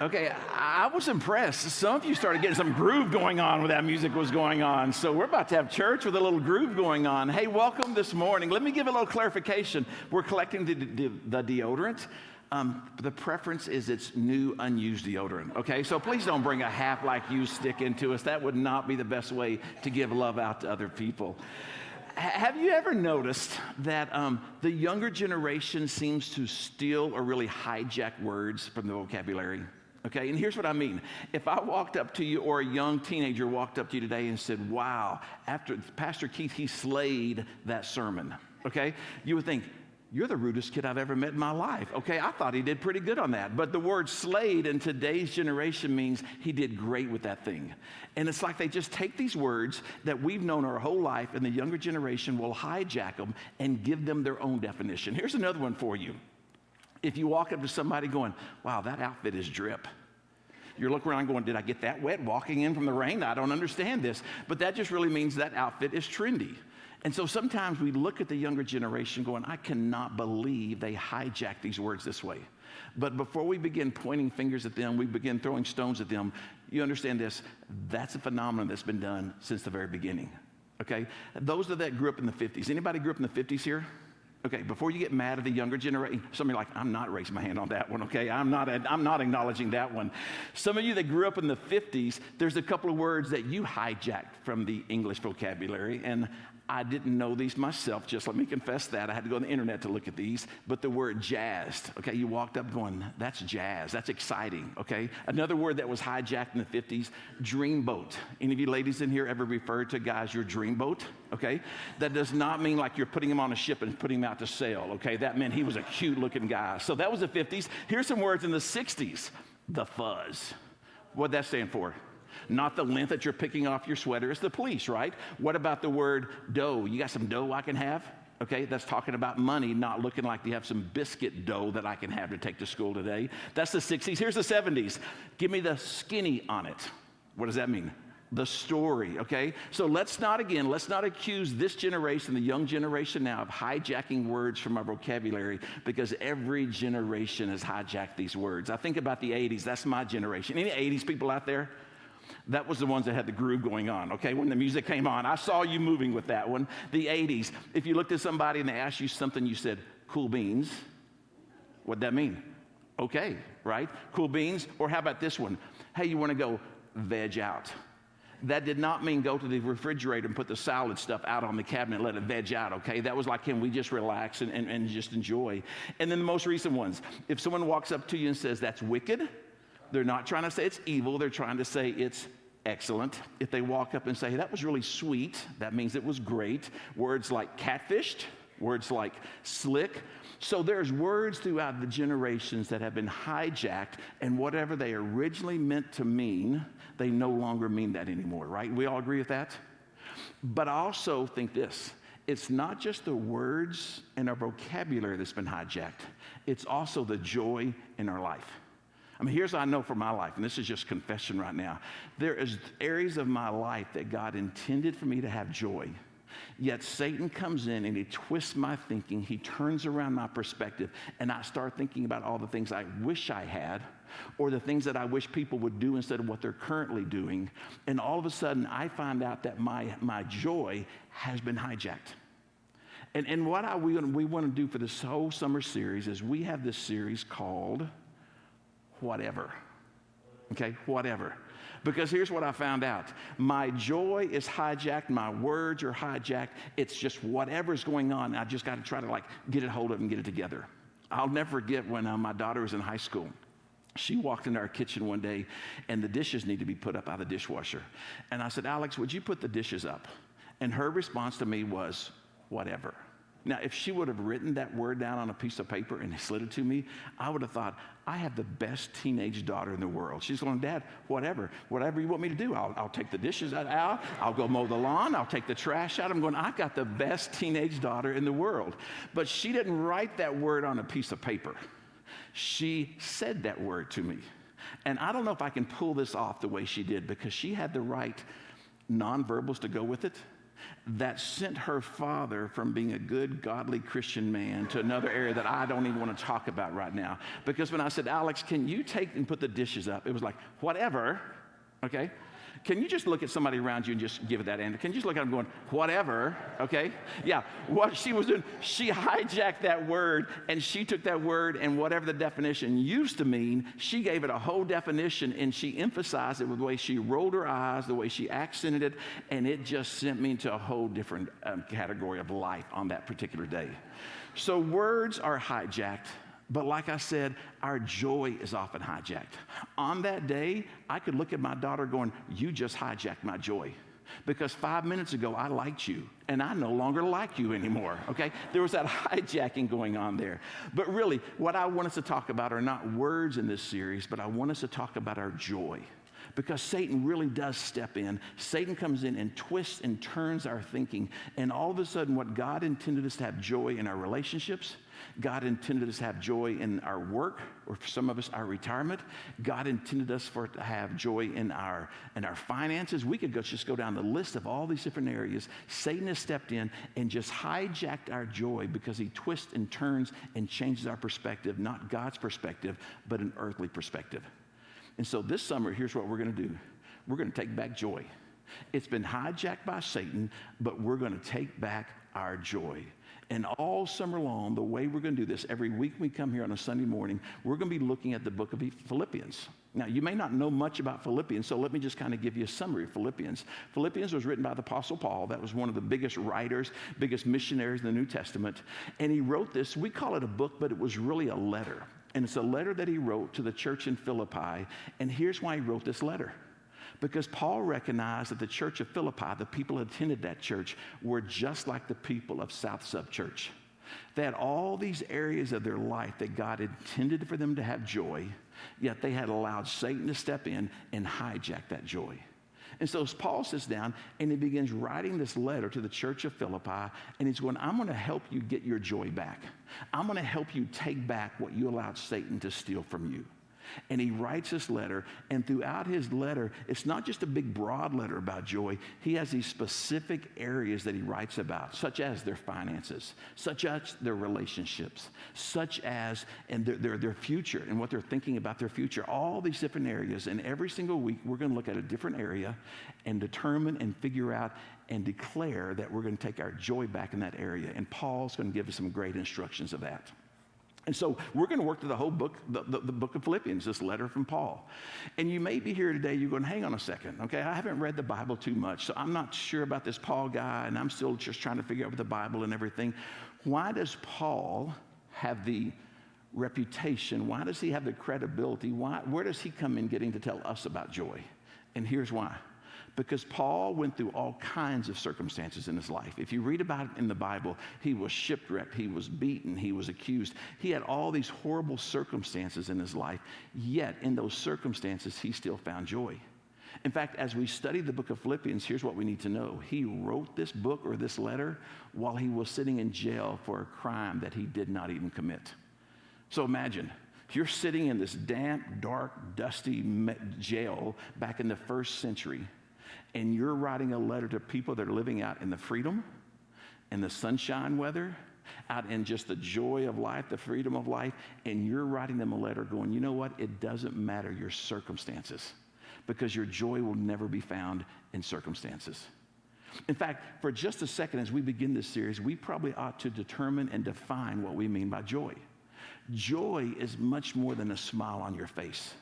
Okay, I was impressed. Some of you started getting some groove going on when that music was going on. So we're about to have church with a little groove going on. Hey, welcome this morning. Let me give a little clarification. We're collecting the deodorant. The preference is it's new, unused deodorant, okay? So please don't bring a half like used stick into us. That would not be the best way to give love out to other people. Have you ever noticed that the younger generation seems to steal or really hijack words from the vocabulary? Okay, and here's what I mean. If I walked up to you or a young teenager walked up to you today and said, wow, after Pastor Keith, he slayed that sermon, okay? You would think, you're the rudest kid I've ever met in my life. Okay, I thought he did pretty good on that. But the word slayed in today's generation means he did great with that thing. And it's like they just take these words that we've known our whole life, and the younger generation will hijack them and give them their own definition. Here's another one for you. If you walk up to somebody going, wow, that outfit is drip. You're looking around going, did I get that wet walking in from the rain? I don't understand this. But that just really means that outfit is trendy. And so sometimes we look at the younger generation going, I cannot believe they hijack these words this way. But before we begin pointing fingers at them, we begin throwing stones at them, you understand this, that's a phenomenon that's been done since the very beginning, okay? Those that grew up in the 50s, anybody grew up in the 50s here? Okay, before you get mad at the younger generation, some of you are like, I'm not raising my hand on that one, okay? I'm not acknowledging that one. Some of you that grew up in the 50s, there's a couple of words that you hijacked from the English vocabulary, and I didn't know these myself, just let me confess that. I had to go on the internet to look at these, but the word jazzed, okay? You walked up going, that's jazz, that's exciting, okay? Another word that was hijacked in the 50s, dreamboat. Any of you ladies in here ever referred to guys your dreamboat, okay? That does not mean like you're putting him on a ship and putting him out to sail, okay? That meant he was a cute looking guy. So that was the 50s. Here's some words in the 60s, the fuzz. What'd that stand for? Not the lint that you're picking off your sweater. It's the police, right? What about the word dough? You got some dough I can have? Okay, that's talking about money, not looking like you have some biscuit dough that I can have to take to school today. That's the 60s. Here's the 70s. Give me the skinny on it. What does that mean? The story, okay? So let's not accuse this generation, the young generation now, of hijacking words from our vocabulary, because every generation has hijacked these words. I think about the 80s. That's my generation. Any 80s people out there? That was the ones that had the groove going on, okay? When the music came on, I saw you moving with that one. The 80s, if you looked at somebody and they asked you something, you said, cool beans. What'd that mean? Okay, right? Cool beans. Or how about this one? Hey, you want to go veg out. That did not mean go to the refrigerator and put the salad stuff out on the cabinet and let it veg out, okay? That was like, can we just relax and just enjoy? And then the most recent ones, if someone walks up to you and says, that's wicked, they're not trying to say it's evil, they're trying to say it's excellent. If they walk up and say, hey, that was really sweet, that means it was great. Words like catfished, words like slick. So there's words throughout the generations that have been hijacked, and whatever they originally meant to mean, they no longer mean that anymore, right? We all agree with that? But I also think this, it's not just the words and our vocabulary that's been hijacked, it's also the joy in our life. I mean, here's what I know for my life, and this is just confession right now. There is areas of my life that God intended for me to have joy, yet Satan comes in and he twists my thinking, he turns around my perspective, and I start thinking about all the things I wish I had, or the things that I wish people would do instead of what they're currently doing, and all of a sudden I find out that my joy has been hijacked. And what we want to do for this whole summer series is we have this series called whatever, okay, whatever. Because here's what I found out. My joy is hijacked, my words are hijacked, it's just whatever's going on, I just got to try to like get a hold of it and get it together. I'll never forget when my daughter was in high school. She walked into our kitchen one day and the dishes need to be put up out of the dishwasher. And I said, Alex, would you put the dishes up? And her response to me was, whatever. Now, if she would have written that word down on a piece of paper and slid it to me, I would have thought, I have the best teenage daughter in the world. She's going, Dad, whatever you want me to do. I'll take the dishes out. I'll go mow the lawn. I'll take the trash out. I'm going, I've got the best teenage daughter in the world. But she didn't write that word on a piece of paper. She said that word to me. And I don't know if I can pull this off the way she did, because she had the right nonverbals to go with it. that sent her father from being a good, godly Christian man to another area that I don't even want to talk about right now. Because when I said, Alex, can you take and put the dishes up? It was like, whatever, okay? Can you just look at somebody around you and just give it that answer? Can you just look at them going, whatever, okay? Yeah, what she was doing, she hijacked that word, and she took that word and whatever the definition used to mean, she gave it a whole definition, and she emphasized it with the way she rolled her eyes, the way she accented it, and it just sent me into a whole different category of life on that particular day. So words are hijacked. But like I said, our joy is often hijacked. On that day, I could look at my daughter going, you just hijacked my joy. Because 5 minutes ago, I liked you, and I no longer like you anymore, okay? There was that hijacking going on there. But really, what I want us to talk about are not words in this series, but I want us to talk about our joy. Because Satan really does step in. Satan comes in and twists and turns our thinking. And all of a sudden, what God intended us to have joy in our relationships, God intended us to have joy in our work, or for some of us, our retirement. God intended us for it to have joy in our finances. We could just go down the list of all these different areas. Satan has stepped in and just hijacked our joy because he twists and turns and changes our perspective, not God's perspective, but an earthly perspective. And so this summer, here's what we're going to do. We're going to take back joy. It's been hijacked by Satan, but we're going to take back our joy. And all summer long, the way we're going to do this, every week we come here on a Sunday morning, we're going to be looking at the book of Philippians. Now, you may not know much about Philippians, so let me just kind of give you a summary of Philippians. Philippians was written by the Apostle Paul. That was one of the biggest writers, biggest missionaries in the New Testament. And he wrote this, we call it a book, but it was really a letter. And it's a letter that he wrote to the church in Philippi. And here's why he wrote this letter. Because Paul recognized that the church of Philippi, the people who attended that church, were just like the people of South Sub Church. They had all these areas of their life that God intended for them to have joy, yet they had allowed Satan to step in and hijack that joy. And so as Paul sits down and he begins writing this letter to the church of Philippi, and he's going, I'm going to help you get your joy back. I'm going to help you take back what you allowed Satan to steal from you. And he writes this letter, and throughout his letter, it's not just a big broad letter about joy. He has these specific areas that he writes about, such as their finances, such as their relationships, such as and their future and what they're thinking about their future, all these different areas. And every single week, we're going to look at a different area and determine and figure out and declare that we're going to take our joy back in that area. And Paul's going to give us some great instructions of that. And so we're going to work through the whole book, the book of Philippians, this letter from Paul. And you may be here today, you're going, hang on a second, okay? I haven't read the Bible too much, so I'm not sure about this Paul guy, and I'm still just trying to figure out with the Bible and everything. Why does Paul have the reputation? Why does he have the credibility? Where does he come in getting to tell us about joy? And here's why. Because Paul went through all kinds of circumstances in his life. If you read about it in the Bible, he was shipwrecked, he was beaten, he was accused. He had all these horrible circumstances in his life, yet in those circumstances, he still found joy. In fact, as we study the book of Philippians, here's what we need to know. He wrote this book or this letter while he was sitting in jail for a crime that he did not even commit. So imagine, you're sitting in this damp, dark, dusty jail back in the first century, and you're writing a letter to people that are living out in the freedom and the sunshine weather, out in just the joy of life, the freedom of life, and you're writing them a letter going, you know what? It doesn't matter your circumstances, because your joy will never be found in circumstances. In fact, for just a second as we begin this series, we probably ought to determine and define what we mean by joy. Joy is much more than a smile on your face.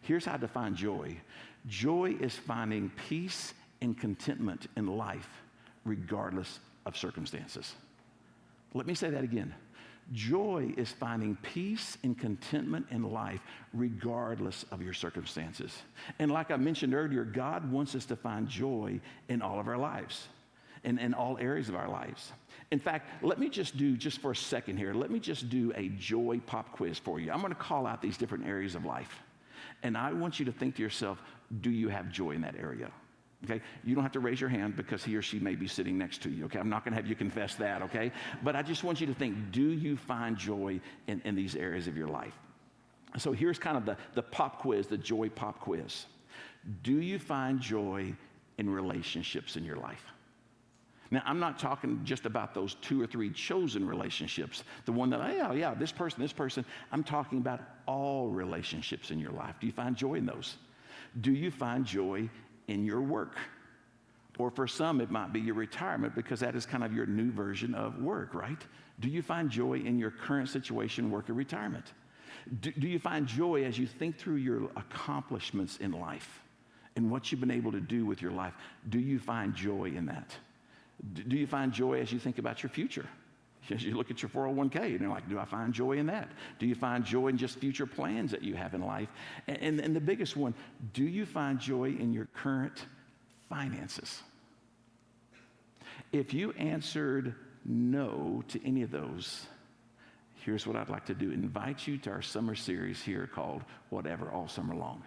Here's how I define joy. Joy is finding peace and contentment in life regardless of circumstances. Let me say that again. Joy is finding peace and contentment in life regardless of your circumstances. And like I mentioned earlier, God wants us to find joy in all of our lives and in all areas of our lives. In fact, let me just for a second here, let me just do a joy pop quiz for you. I'm going to call out these different areas of life. And I want you to think to yourself, do you have joy in that area? Okay? You don't have to raise your hand because he or she may be sitting next to you, okay? I'm not going to have you confess that, okay? But I just want you to think, do you find joy in these areas of your life? So here's kind of the pop quiz, the joy pop quiz. Do you find joy in relationships in your life? Now, I'm not talking just about those 2 or 3 chosen relationships, the one that, oh, yeah, this person. I'm talking about all relationships in your life. Do you find joy in those? Do you find joy in your work? Or for some, it might be your retirement, because that is kind of your new version of work, right? Do you find joy in your current situation, work, or retirement? Do you find joy as you think through your accomplishments in life and what you've been able to do with your life? Do you find joy in that? Do you find joy as you think about your future? As you look at your 401k and you're like, do I find joy in that? Do you find joy in just future plans that you have in life? And the biggest one, do you find joy in your current finances? If you answered no to any of those, here's what I'd like to do. Invite you to our summer series here called Whatever, all summer long.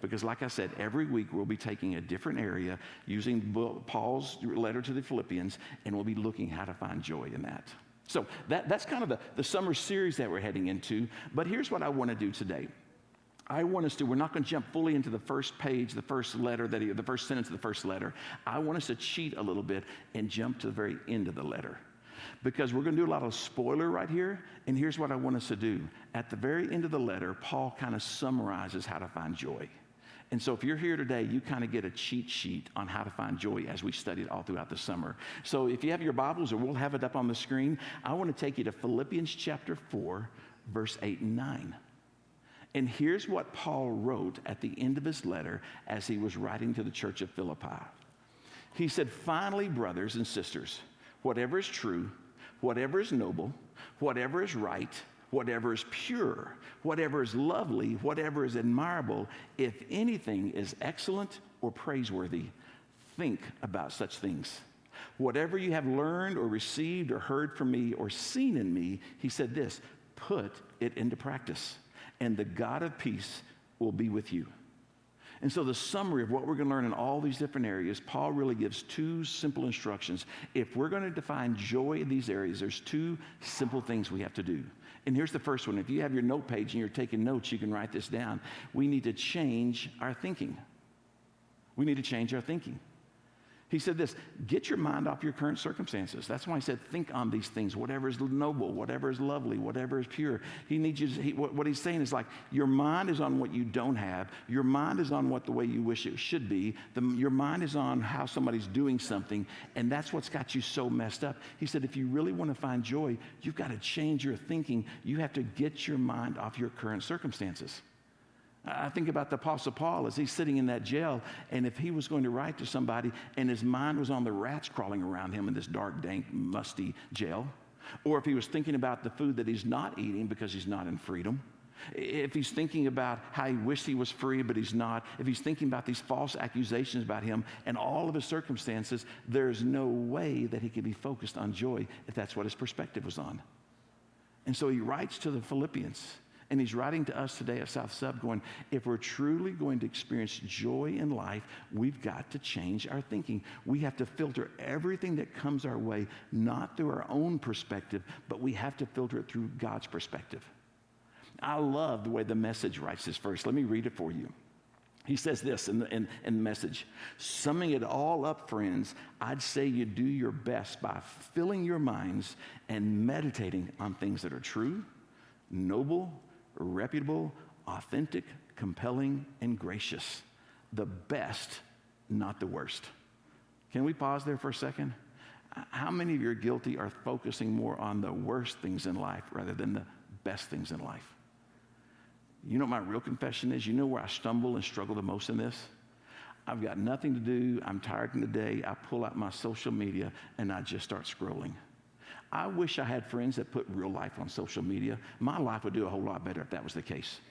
Because like I said, every week we'll be taking a different area using Paul's letter to the Philippians, and we'll be looking how to find joy in that. So that's kind of the summer series that we're heading into. But here's what I want to do today. We're not going to jump fully into the first page, the first sentence of the first letter. I want us to cheat a little bit and jump to the very end of the letter. Because we're going to do a lot of spoiler right here, and here's what I want us to do. At the very end of the letter, Paul kind of summarizes how to find joy. And so if you're here today, you kind of get a cheat sheet on how to find joy as we studied all throughout the summer. So if you have your Bibles, or we'll have it up on the screen, I want to take you to Philippians chapter 4, verse 8 and 9. And here's what Paul wrote at the end of his letter as he was writing to the church of Philippi. He said, "Finally, brothers and sisters, whatever is true, whatever is noble, whatever is right, whatever is pure, whatever is lovely, whatever is admirable, if anything is excellent or praiseworthy, think about such things. Whatever you have learned or received or heard from me or seen in me," he said this, "put it into practice, and the God of peace will be with you." And so the summary of what we're going to learn in all these different areas, Paul really gives 2 simple instructions. If we're going to define joy in these areas, there's 2 simple things we have to do. And here's the first one. If you have your note page and you're taking notes, you can write this down. We need to change our thinking. We need to change our thinking. He said this, get your mind off your current circumstances. That's why he said, think on these things, whatever is noble, whatever is lovely, whatever is pure. He needs you to, what he's saying is like, your mind is on what you don't have. Your mind is on the way you wish it should be. Your mind is on how somebody's doing something, and that's what's got you so messed up. He said, if you really want to find joy, you've got to change your thinking. You have to get your mind off your current circumstances. I think about the Apostle Paul as he's sitting in that jail, and if he was going to write to somebody and his mind was on the rats crawling around him in this dark, dank, musty jail, or if he was thinking about the food that he's not eating because he's not in freedom, if he's thinking about how he wished he was free but he's not, if he's thinking about these false accusations about him and all of his circumstances, there's no way that he could be focused on joy if that's what his perspective was on. And so he writes to the Philippians. And he's writing to us today at South Sub going, if we're truly going to experience joy in life, we've got to change our thinking. We have to filter everything that comes our way, not through our own perspective, but we have to filter it through God's perspective. I love the way the Message writes this verse. Let me read it for you. He says this in the Message, "Summing it all up, friends, I'd say you do your best by filling your minds and meditating on things that are true, noble, reputable, authentic, compelling, and gracious. The best, not the worst." Can we pause there for a second? How many of you are guilty are focusing more on the worst things in life rather than the best things in life? You know what my real confession is? You know where I stumble and struggle the most in this? I've got nothing to do. I'm tired from the day. I pull out my social media and I just start scrolling. I wish I had friends that put real life on social media. My life would do a whole lot better if that was the case.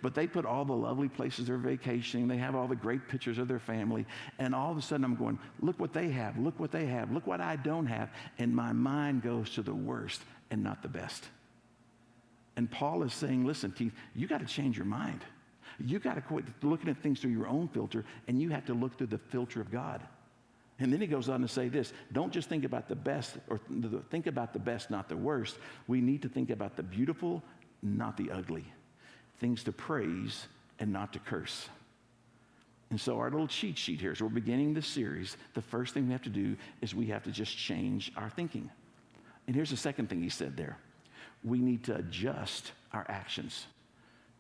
But they put all the lovely places they're vacationing. They have all the great pictures of their family. And all of a sudden I'm going, look what they have. Look what they have. Look what I don't have. And my mind goes to the worst and not the best. And Paul is saying, listen, Keith, you got to change your mind. You got to quit looking at things through your own filter, and you have to look through the filter of God. And then he goes on to say this, don't just think about the best, or think about the best, not the worst. We need to think about the beautiful, not the ugly. Things to praise and not to curse. And so our little cheat sheet here, as we're beginning this series, the first thing we have to do is we have to just change our thinking. And here's the second thing he said there. We need to adjust our actions.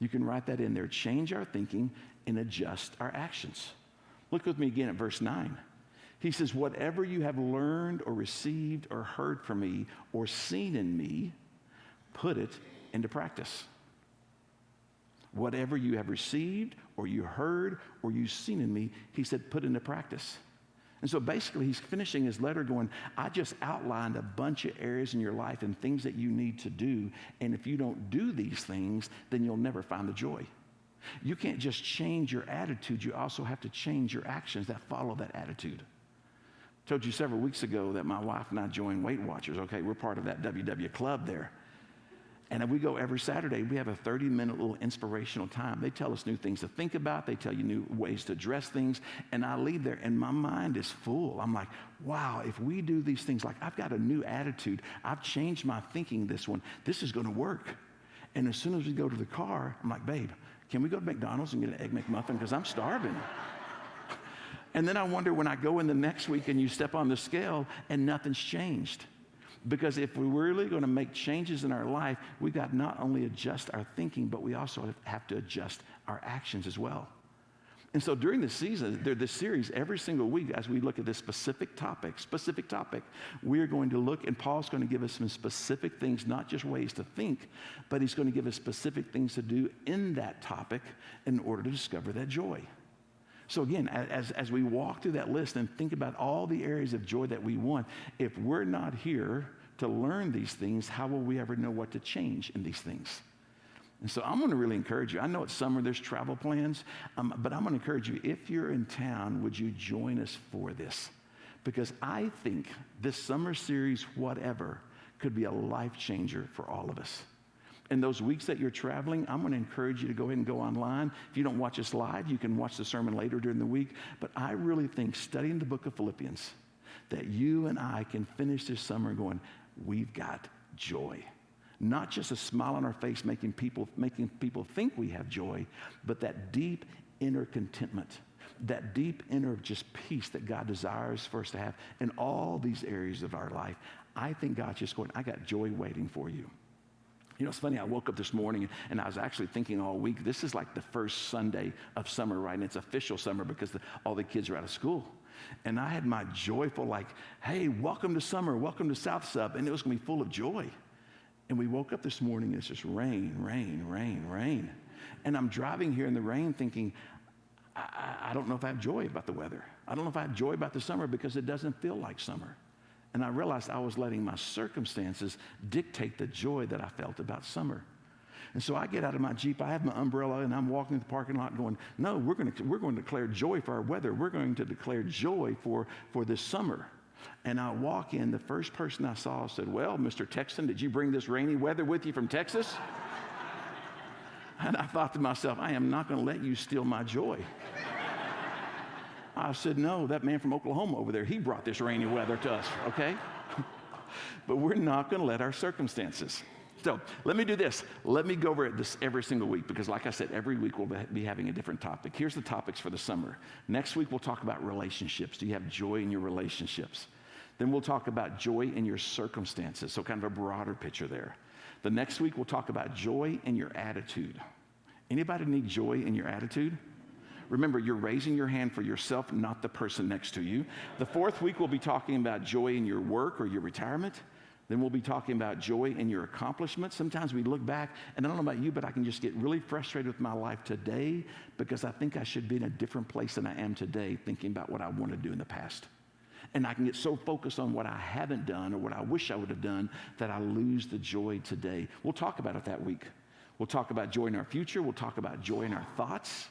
You can write that in there. Change our thinking and adjust our actions. Look with me again at verse 9. He says, whatever you have learned or received or heard from me or seen in me, put it into practice. Whatever you have received or you heard or you've seen in me, he said, put into practice. And so basically he's finishing his letter going, I just outlined a bunch of areas in your life and things that you need to do. And if you don't do these things, then you'll never find the joy. You can't just change your attitude. You also have to change your actions that follow that attitude. I told you several weeks ago that my wife and I joined Weight Watchers. Okay, we're part of that WW club there. And we go every Saturday. We have a 30-minute little inspirational time. They tell us new things to think about. They tell you new ways to address things. And I leave there, and my mind is full. I'm like, wow, if we do these things, like I've got a new attitude. I've changed my thinking this one. This is going to work. And as soon as we go to the car, I'm like, babe, can we go to McDonald's and get an Egg McMuffin? Because I'm starving. And then I wonder when I go in the next week and you step on the scale and nothing's changed. Because if we're really going to make changes in our life, we got to not only adjust our thinking, but we also have to adjust our actions as well. And so during this season, this series, every single week, as we look at this specific topic, we're going to look, and Paul's going to give us some specific things, not just ways to think, but he's going to give us specific things to do in that topic in order to discover that joy. So again, as we walk through that list and think about all the areas of joy that we want, if we're not here to learn these things, how will we ever know what to change in these things? And so I'm going to really encourage you. I know it's summer, there's travel plans, but I'm going to encourage you, if you're in town, would you join us for this? Because I think this summer series, whatever, could be a life changer for all of us. In those weeks that you're traveling, I'm going to encourage you to go ahead and go online. If you don't watch us live, you can watch the sermon later during the week. But I really think studying the book of Philippians, that you and I can finish this summer going, we've got joy. Not just a smile on our face making people think we have joy, but that deep inner contentment, that deep inner just peace that God desires for us to have in all these areas of our life. I think God's just going, I got joy waiting for you. You know, it's funny, I woke up this morning and I was actually thinking all week, this is like the first Sunday of summer, right? And it's official summer because all the kids are out of school. And I had my joyful like, hey, welcome to summer, welcome to South Sub. And it was going to be full of joy. And we woke up this morning and it's just rain, rain, rain, rain. And I'm driving here in the rain thinking, I don't know if I have joy about the weather. I don't know if I have joy about the summer because it doesn't feel like summer. And I realized I was letting my circumstances dictate the joy that I felt about summer. And so I get out of my Jeep, I have my umbrella, and I'm walking the parking lot going, no, we're going to declare joy for our weather. We're going to declare joy for this summer. And I walk in, the first person I saw said, well, Mr. Texan, did you bring this rainy weather with you from Texas? And I thought to myself, I am not going to let you steal my joy. I said, no, that man from Oklahoma over there, he brought this rainy weather to us, okay? But we're not going to let our circumstances. So let me do this. Let me go over this every single week because like I said, every week we'll be having a different topic. Here's the topics for the summer. Next week we'll talk about relationships. Do you have joy in your relationships? Then we'll talk about joy in your circumstances, so kind of a broader picture there. The next week we'll talk about joy in your attitude. Anybody need joy in your attitude? Remember, you're raising your hand for yourself, not the person next to you. The fourth week, we'll be talking about joy in your work or your retirement. Then we'll be talking about joy in your accomplishments. Sometimes we look back, and I don't know about you, but I can just get really frustrated with my life today because I think I should be in a different place than I am today, thinking about what I want to do in the past. And I can get so focused on what I haven't done or what I wish I would have done that I lose the joy today. We'll talk about it that week. We'll talk about joy in our future. We'll talk about joy in our thoughts.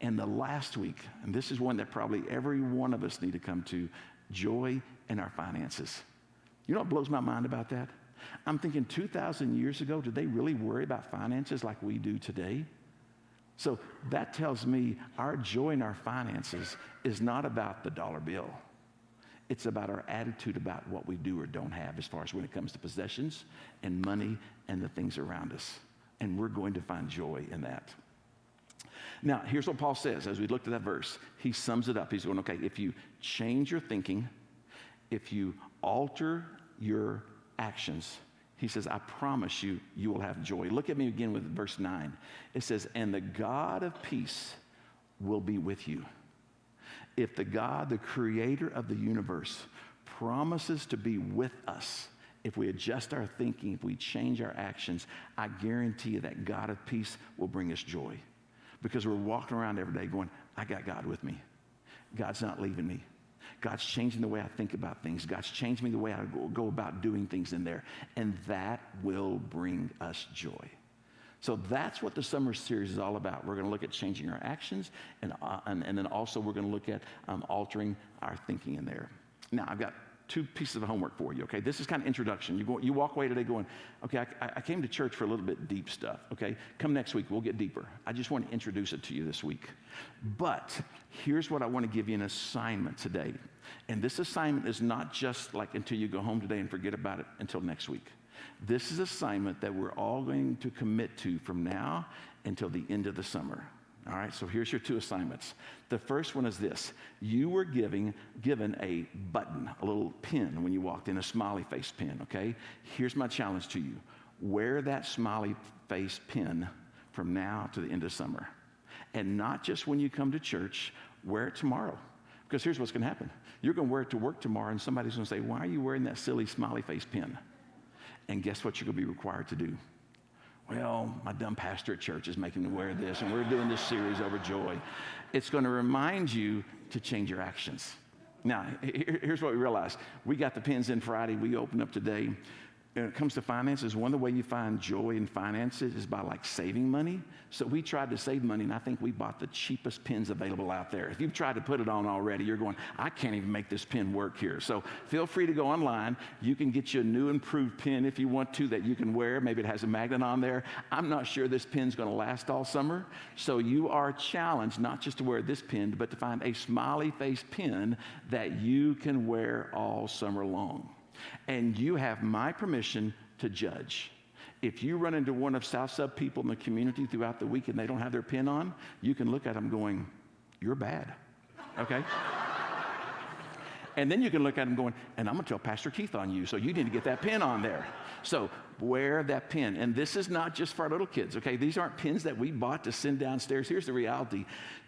And the last week, and this is one that probably every one of us need to come to, joy in our finances. You know what blows my mind about that? I'm thinking 2,000 years ago, did they really worry about finances like we do today? So that tells me our joy in our finances is not about the dollar bill. It's about our attitude about what we do or don't have as far as when it comes to possessions and money and the things around us. And we're going to find joy in that. Now, here's what Paul says as we looked at that verse. He sums it up. He's going, okay, if you change your thinking, if you alter your actions, he says, I promise you, you will have joy. Look at me again with verse 9. It says, and the God of peace will be with you. If the God, the creator of the universe, promises to be with us, if we adjust our thinking, if we change our actions, I guarantee you that God of peace will bring us joy. Because we're walking around every day going, I got God with me. God's not leaving me. God's changing the way I think about things. God's changing me the way I go about doing things in there. And that will bring us joy. So that's what the summer series is all about. We're going to look at changing our actions, and then also we're going to look at altering our thinking in there. Now, I've got 2 pieces of homework for you, okay? This is kind of introduction. You walk away today going, okay, I came to church for a little bit deep stuff, okay? Come next week, we'll get deeper. I just want to introduce it to you this week. But here's what I want to give you an assignment today. And this assignment is not just like until you go home today and forget about it until next week. This is an assignment that we're all going to commit to from now until the end of the summer. All right, so here's your 2 assignments. The first one is this. You were given a button, a little pin when you walked in, a smiley face pin, okay? Here's my challenge to you. Wear that smiley face pin from now to the end of summer. And not just when you come to church, wear it tomorrow. Because here's what's going to happen. You're going to wear it to work tomorrow, and somebody's going to say, why are you wearing that silly smiley face pin? And guess what you're going to be required to do? Well, my dumb pastor at church is making me wear this, and we're doing this series over joy. It's going to remind you to change your actions. Now, here's what we realized. We got the pins in Friday. We opened up today. When it comes to finances, one of the ways you find joy in finances is by like saving money. So we tried to save money, and I think we bought the cheapest pins available out there. If you've tried to put it on already, you're going, I can't even make this pin work here. So feel free to go online. You can get you a new improved pin if you want to that you can wear. Maybe it has a magnet on there. I'm not sure this pin's going to last all summer. So you are challenged not just to wear this pin, but to find a smiley face pin that you can wear all summer long. And you have my permission to judge. If you run into one of South Sub people in the community throughout the week and they don't have their pin on, you can look at them going, you're bad, okay? And then you can look at them going, and I'm going to tell Pastor Keith on you, so you need to get that pin on there. So wear that pin. And this is not just for our little kids, okay? These aren't pins that we bought to send downstairs. Here's the reality.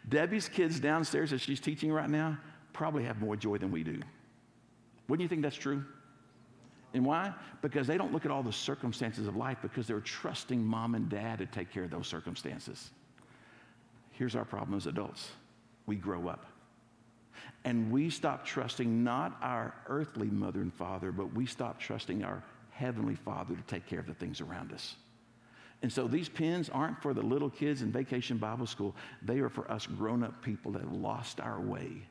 Debbie's kids downstairs that she's teaching right now probably have more joy than we do. Wouldn't you think that's true? And why? Because they don't look at all the circumstances of life because they're trusting mom and dad to take care of those circumstances. Here's our problem as adults. We grow up. And we stop trusting not our earthly mother and father, but we stop trusting our heavenly Father to take care of the things around us. And so these pins aren't for the little kids in Vacation Bible School. They are for us grown-up people that have lost our way.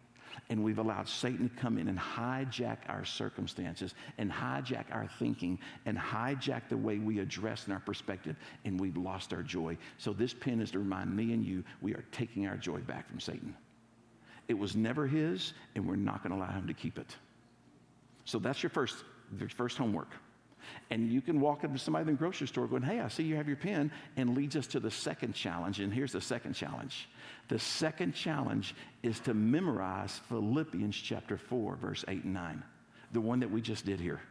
And we've allowed Satan to come in and hijack our circumstances and hijack our thinking and hijack the way we address and our perspective, and we've lost our joy. So this pin is to remind me and you we are taking our joy back from Satan. It was never his, and we're not going to allow him to keep it. So that's your first homework. And you can walk up to somebody in the grocery store going, hey, I see you have your pen, and leads us to the second challenge. And here's the second challenge. The second challenge is to memorize Philippians chapter 4, verse 8 and 9, the one that we just did here.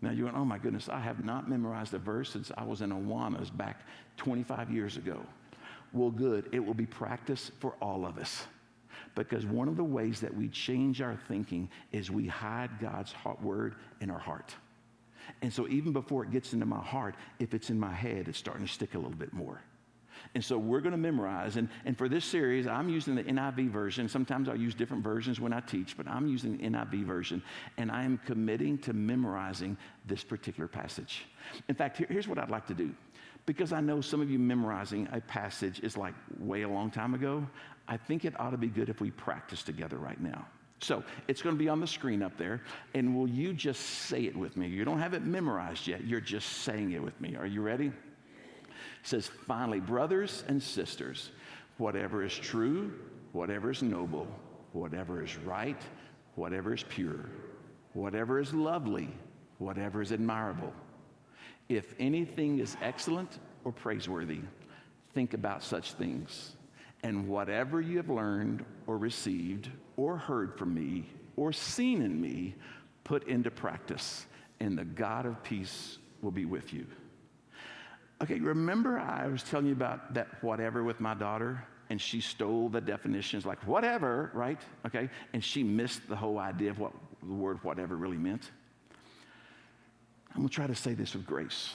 Now you're going, oh my goodness, I have not memorized a verse since I was in Awanas back 25 years ago. Well, good. It will be practice for all of us. Because one of the ways that we change our thinking is we hide God's word in our heart. And so even before it gets into my heart, if it's in my head, it's starting to stick a little bit more. And so we're going to memorize. And for this series, I'm using the NIV version. Sometimes I'll use different versions when I teach, but I'm using the NIV version. And I am committing to memorizing this particular passage. In fact, here's what I'd like to do. Because I know some of you memorizing a passage is like way a long time ago, I think it ought to be good if we practice together right now. So it's going to be on the screen up there, and will you just say it with me? You don't have it memorized yet. You're just saying it with me. Are you ready? It says, finally, brothers and sisters, whatever is true, whatever is noble, whatever is right, whatever is pure, whatever is lovely, whatever is admirable, if anything is excellent or praiseworthy, think about such things. And whatever you have learned or received or heard from me or seen in me, put into practice, and the God of peace will be with you. Okay, remember I was telling you about that whatever with my daughter, and she stole the definitions like whatever, right? Okay, and she missed the whole idea of what the word whatever really meant. I'm gonna try to say this with grace.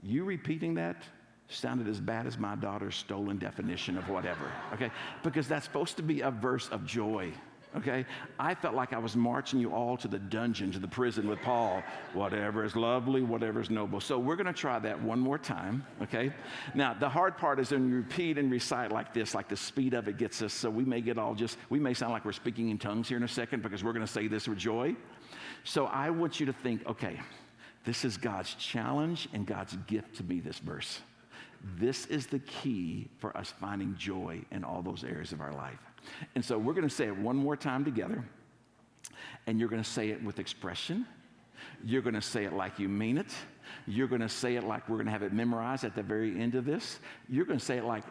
You repeating that sounded as bad as my daughter's stolen definition of whatever, okay? Because that's supposed to be a verse of joy, okay? I felt like I was marching you all to the dungeon, to the prison with Paul. Whatever is lovely, whatever is noble. So we're gonna try that one more time, okay? Now, the hard part is when you repeat and recite like this, like the speed of it gets us, so we may sound like we're speaking in tongues here in a second because we're gonna say this with joy. So I want you to think, okay, this is God's challenge and God's gift to me, this verse. This is the key for us finding joy in all those areas of our life. And so we're going to say it one more time together, and you're going to say it with expression. You're going to say it like you mean it. You're going to say it like we're going to have it memorized at the very end of this. You're going to say it like,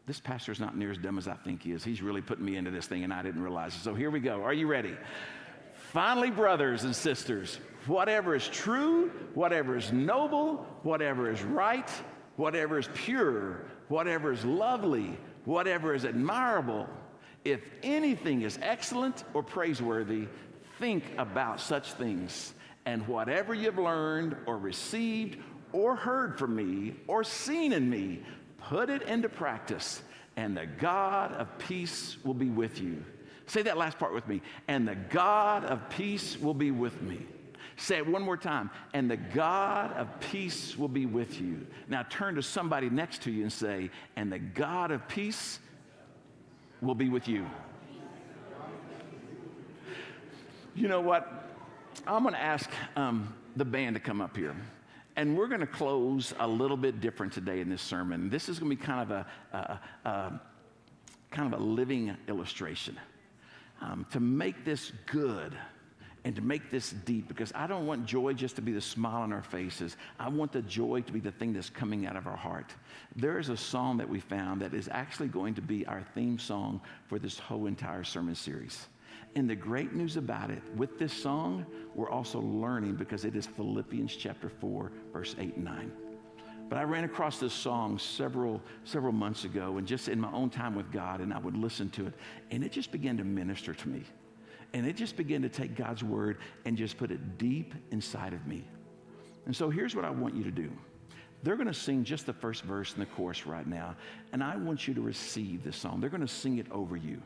this pastor's not near as dumb as I think he is. He's really putting me into this thing, and I didn't realize it. So here we go. Are you ready? Finally, brothers and sisters, whatever is true, whatever is noble, whatever is right, whatever is pure, whatever is lovely, whatever is admirable, if anything is excellent or praiseworthy, think about such things. And whatever you've learned or received or heard from me or seen in me, put it into practice, and the God of peace will be with you. Say that last part with me. And the God of peace will be with me. Say it one more time. And the God of peace will be with you. Now turn to somebody next to you and say, and the God of peace will be with you. You know what? I'm going to ask the band to come up here. And we're going to close a little bit different today in this sermon. This is going to be kind of a living illustration to make this good. And to make this deep, because I don't want joy just to be the smile on our faces. I want the joy to be the thing that's coming out of our heart. There is a song that we found that is actually going to be our theme song for this whole entire sermon series. And the great news about it, with this song, we're also learning because it is Philippians chapter 4, verse 8 and 9. But I ran across this song several months ago, and just in my own time with God, and I would listen to it, and it just began to minister to me. And it just began to take God's word and just put it deep inside of me. And so here's what I want you to do. They're going to sing just the first verse in the chorus right now, and I want you to receive this song. They're going to sing it over you.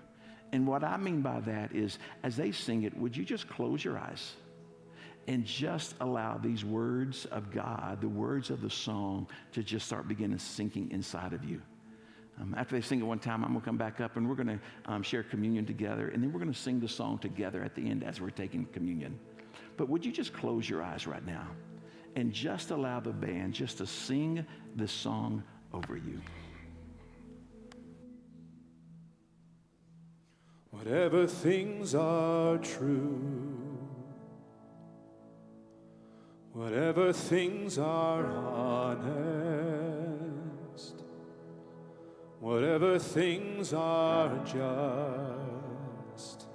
And what I mean by that is, as they sing it, would you just close your eyes and just allow these words of God, the words of the song, to just start beginning sinking inside of you. After they sing it one time, I'm going to come back up and we're going to share communion together, and then we're going to sing the song together at the end as we're taking communion. But would you just close your eyes right now and just allow the band just to sing this song over you? Whatever things are true, whatever things are honest, whatever things are just,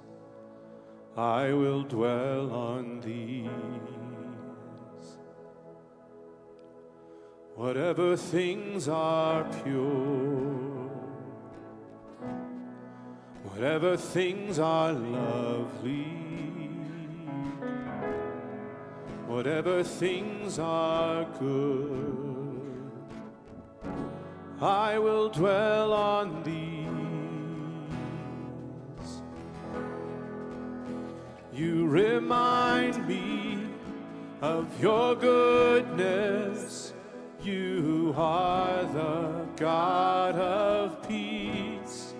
I will dwell on these. Whatever things are pure, whatever things are lovely, whatever things are good, I will dwell on these. You remind me of your goodness. You are the God of peace.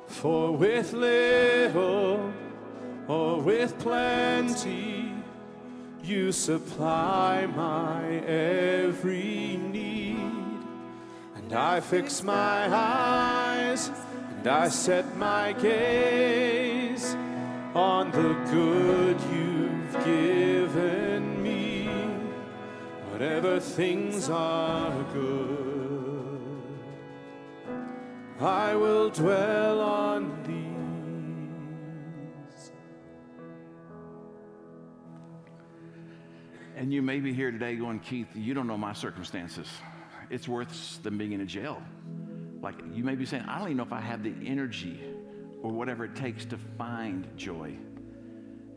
For with little or with plenty, you supply my every need. And I fix my eyes and I set my gaze on the good you've given me. Whatever things are good, I will dwell on these. And you may be here today going, Keith, you don't know my circumstances. It's worse than being in a jail. Like, you may be saying, I don't even know if I have the energy or whatever it takes to find joy.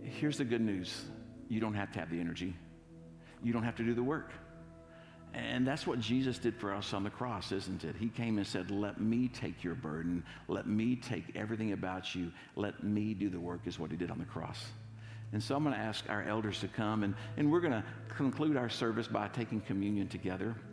Here's the good news. You don't have to have the energy. You don't have to do the work. And that's what Jesus did for us on the cross, isn't it? He came and said, let me take your burden. Let me take everything about you. Let me do the work, is what he did on the cross. And so I'm going to ask our elders to come, and we're going to conclude our service by taking communion together.